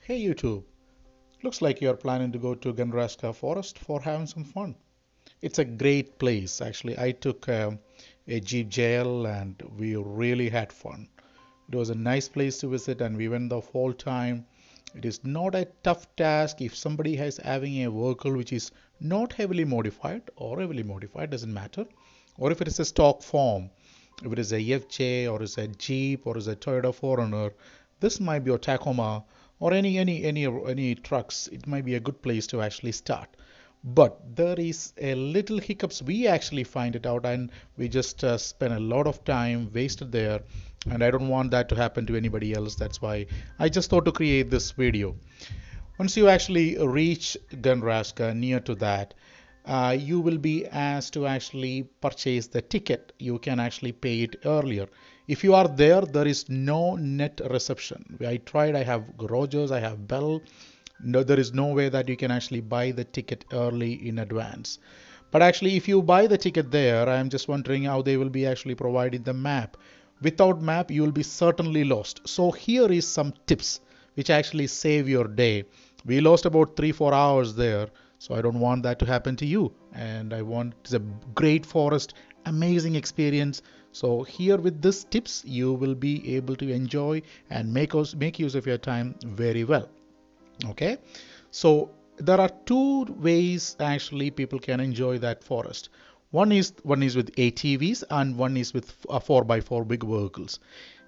Hey YouTube, looks like you're planning to go to Ganaraska forest for having some fun. It's a great place. Actually, I took a Jeep jail and we really had fun. It was a nice place to visit and we went the whole time. It is not a tough task if somebody has having a vehicle which is not heavily modified or heavily modified, doesn't matter. Or if it is a stock form, if it is a FJ or is a Jeep or is a Toyota 4Runner, this might be a Tacoma or any trucks. It might be a good place to actually start. But there is a little hiccups. We actually find it out, and we just spend a lot of time wasted there. And I don't want that to happen to anybody else. That's why I just thought to create this video. Once you actually reach Ganaraska, near to that, you will be asked to actually purchase the ticket. You can actually pay it earlier. If you are there, there is no net reception. I tried, I have Rogers, I have Bell. No, there is no way that you can actually buy the ticket early in advance. But actually, if you buy the ticket there, I'm just wondering how they will be actually providing the map. Without map, you will be certainly lost. So here is some tips which actually save your day. We lost about 3-4 hours there, so I don't want that to happen to you. And I want it's a great forest, amazing experience. So here with this tips, you will be able to enjoy and make use of your time very well. Okay, so there are two ways actually people can enjoy that forest. One is with ATVs and one is with 4x4 big vehicles.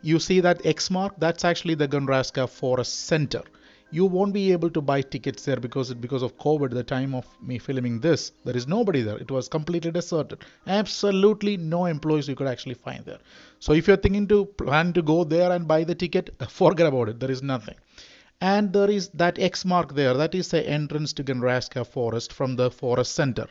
You see that X mark? That's actually the Ganaraska Forest Center. You won't be able to buy tickets there because of COVID. The time of me filming this, there is nobody there. It was completely deserted. Absolutely no employees you could actually find there. So if you're thinking to plan to go there and buy the ticket, forget about it. There is nothing. And there is that X mark there. That is the entrance to Ganaraska Forest from the forest center.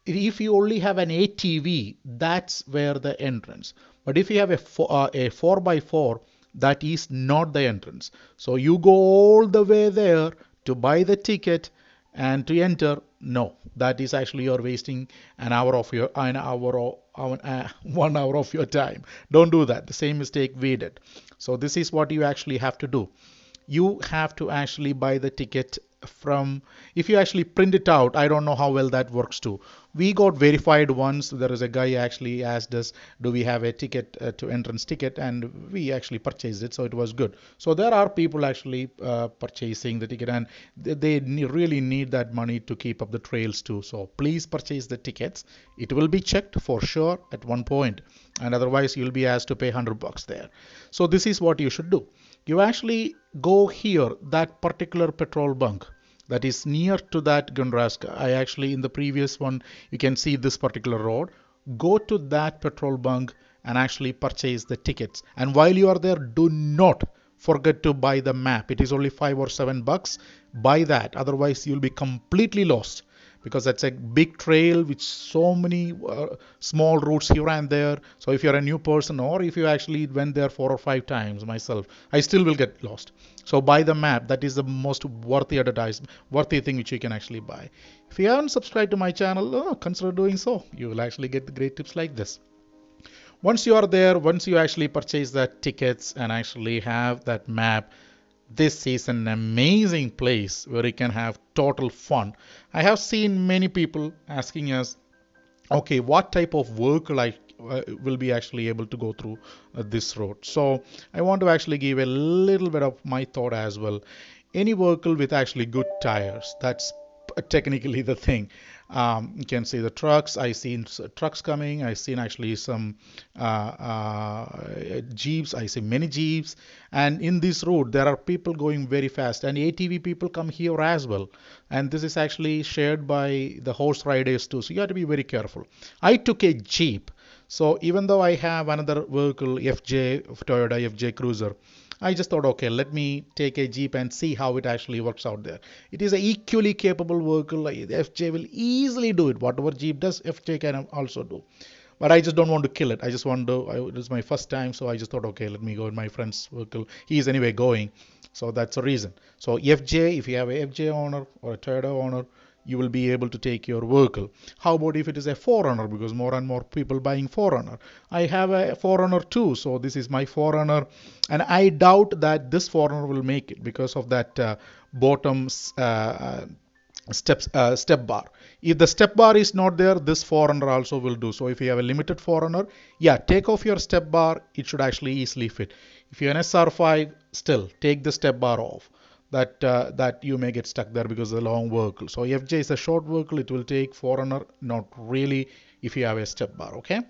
If you only have an ATV, that's where the entrance. But if you have a 4x4, that is not the entrance. So you go all the way there to buy the ticket and to enter. No, that is actually you're wasting an hour or 1 hour of your time. Don't do that. The same mistake we did. So this is what you actually have to do. You have to actually buy the ticket from, if you actually print it out, I don't know how well that works too. We got verified once. There is a guy actually asked us, do we have a ticket to entrance ticket, and we actually purchased it, so it was good. So there are people actually purchasing the ticket, and they really need that money to keep up the trails too. So please purchase the tickets. It will be checked for sure at one point, and otherwise you'll be asked to pay $100 there. So this is what you should do. You actually go here, that particular petrol bunk that is near to that Ganaraska. I actually, in the previous one, you can see this particular road. Go to that petrol bunk and actually purchase the tickets. And while you are there, do not forget to buy the map. It is only $5 or $7. Buy that. Otherwise, you'll be completely lost, because that's a big trail with so many small routes here and there. So if you're a new person, or if you actually went there 4 or 5 times, myself, I still will get lost. So buy the map. That is the most worthy thing which you can actually buy. If you haven't subscribed to my channel, consider doing so. You will actually get the great tips like this. Once you are there, once you actually purchase that tickets and actually have that map, this is an amazing place where you can have total fun. I have seen many people asking us, okay, what type of vehicle I will be actually able to go through this road. So I want to actually give a little bit of my thought as well. Any vehicle with actually good tires, that's technically the thing. You can see the trucks. I seen trucks coming. I seen actually some jeeps. I see many jeeps. And in this road, there are people going very fast. And ATV people come here as well. And this is actually shared by the horse riders too. So you have to be very careful. I took a jeep. So even though I have another vehicle, Toyota FJ Cruiser, I just thought, okay, let me take a Jeep and see how it actually works out there. It is an equally capable vehicle. Like, the FJ will easily do it. Whatever Jeep does, FJ can also do. But I just don't want to kill it. I just want to, it was my first time, so I just thought, okay, let me go in my friend's vehicle. He is anyway going. So that's the reason. So FJ, if you have a FJ owner or a Toyota owner, you will be able to take your vehicle. How about if it is a Forerunner? Because more and more people buying Forerunner. I have a Forerunner too, so this is my Forerunner, and I doubt that this Forerunner will make it because of that bottom step bar. If the step bar is not there, this Forerunner also will do. So if you have a limited Forerunner, yeah, take off your step bar. It should actually easily fit. If you're an SR5, still take the step bar off. That you may get stuck there because of the long vehicle. So FJ is a short vehicle. It will take Forerunner, not really if you have a step bar. Okay.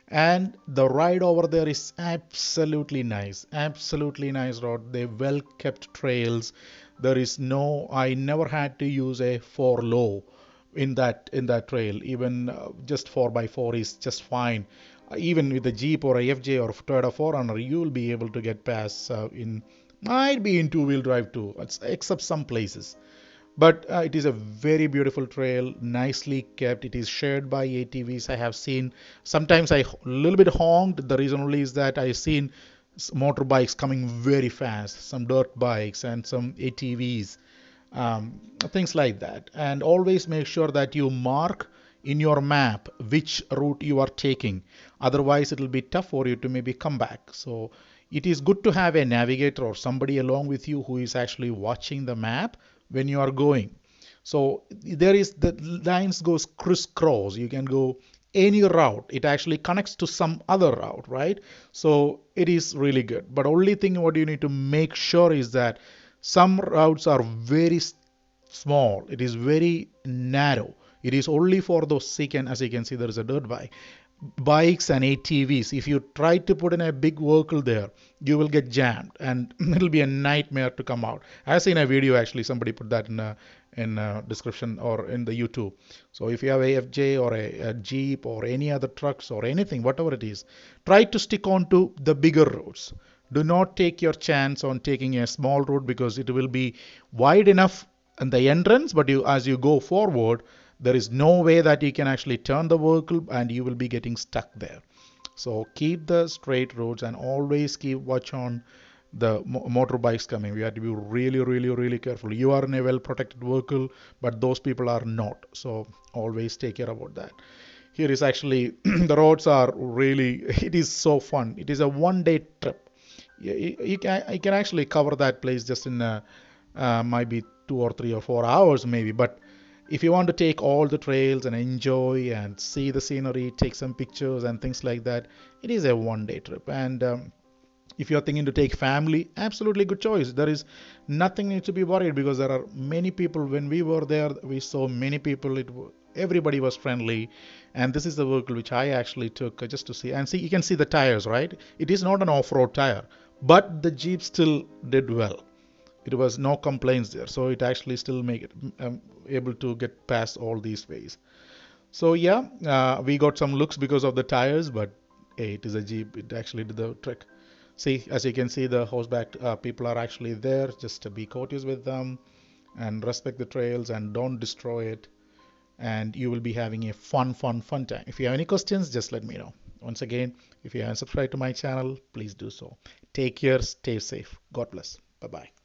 And the ride over there is absolutely nice road. They well kept trails. There is no, I never had to use a 4 low in that trail. Even just 4 by 4 is just fine. Even with a Jeep or a FJ or Toyota 4Runner, you will be able to get past in, might be in two-wheel drive too, except some places. But it is a very beautiful trail, nicely kept. It is shared by ATVs. I have seen, sometimes I a little bit honked. The reason only is that I seen motorbikes coming very fast, some dirt bikes and some ATVs, things like that. And always make sure that you mark in your map which route you are taking. Otherwise, it will be tough for you to maybe come back. So it is good to have a navigator or somebody along with you who is actually watching the map when you are going. So there is the lines goes crisscross. You can go any route. It actually connects to some other route, right? So it is really good. But only thing what you need to make sure is that some routes are very small. It is very narrow. It is only for those second, as you can see, there is a dirt bike bikes and ATVs. If you try to put in a big vehicle there, you will get jammed and it'll be a nightmare to come out. I've seen a video actually, somebody put that in a description or in the YouTube. So if you have a FJ or a Jeep or any other trucks or anything, whatever it is, try to stick on to the bigger roads. Do not take your chance on taking a small road because it will be wide enough in the entrance, but as you go forward, there is no way that you can actually turn the vehicle and you will be getting stuck there. So keep the straight roads and always keep watch on the motorbikes coming. We have to be really careful. You are in a well protected vehicle, but those people are not. So always take care about that. Here is actually the roads are really, it is so fun. It is a 1 day trip. You can actually cover that place just in might be 2 or 3 or 4 hours maybe, but if you want to take all the trails and enjoy and see the scenery, take some pictures and things like that, it is a 1 day trip. And if you're thinking to take family, absolutely good choice. There is nothing need to be worried because there are many people. When we were there, we saw many people. Everybody was friendly, and this is the vehicle which I actually took just to see. And see, you can see the tires, right? It is not an off-road tire, but the Jeep still did well. It was no complaints there, so it actually still make it able to get past all these ways. So yeah, we got some looks because of the tires, but hey, it is a Jeep. It actually did the trick. See, as you can see, the horseback people are actually there. Just to be courteous with them and respect the trails and don't destroy it. And you will be having a fun time. If you have any questions, just let me know. Once again, if you haven't subscribed to my channel, please do so. Take care, stay safe. God bless. Bye bye.